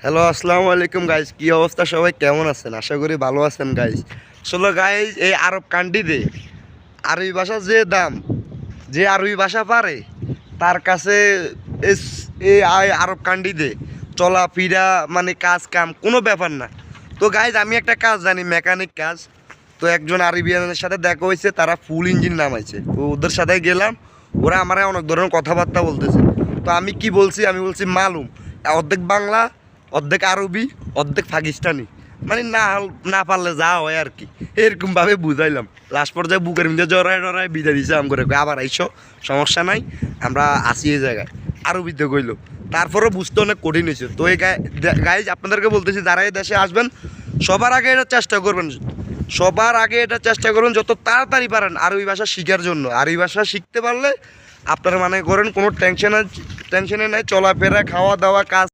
Hello, আসসালামু আলাইকুম guys. কি অবস্থা, সবাই কেমন আছেন? আশা করি ভালো আছেন গাইজ। আসলে গাইজ, এই আরব কান্ট্রিতে আরবি ভাষা যে দাম, যে আরবি ভাষা পারে তার কাছে এই আরব কান্ট্রিতে চলাফেরা মানে কাজ কাম কোনো ব্যাপার না। তো গাইজ, আমি একটা কাজ জানি, মেকানিক কাজ। তো একজন আরবিয়ানের সাথে দেখা হয়েছে, তারা ফুল ইঞ্জিন নামাইছে। তো ওদের সাথে গেলাম, ওরা আমার অনেক ধরনের কথাবার্তা বলতেছে। তো আমি কি বলছি, আমি বলছি মালুম, অর্ধেক বাংলা, অর্ধেক আরবি, অর্ধেক পাকিস্তানি, মানে না না পারলে যা হয় আর কি, এরকমভাবে বুঝাইলাম। লাস্ট পর্যায়ে বুকের মধ্যে জড়ায় জড়ায় বিদায় দিছে আম করে, আবার আইসো, সমস্যা নাই, আমরা আসি এই জায়গায়, আরবিতে কইলো। তারপরেও বুঝতে অনেক কঠিন হয়েছে। তো এই গাইজ আপনাদেরকে বলতেছি, যারা এই দেশে আসবেন সবার আগে এটা চেষ্টা করবেন, যত তাড়াতাড়ি পারেন আরবি ভাষা শেখার জন্য। আরবি ভাষা শিখতে পারলে আপনারা মনে করেন কোনো টেনশনে নাই, চলাফেরা, খাওয়া দাওয়া, কাজ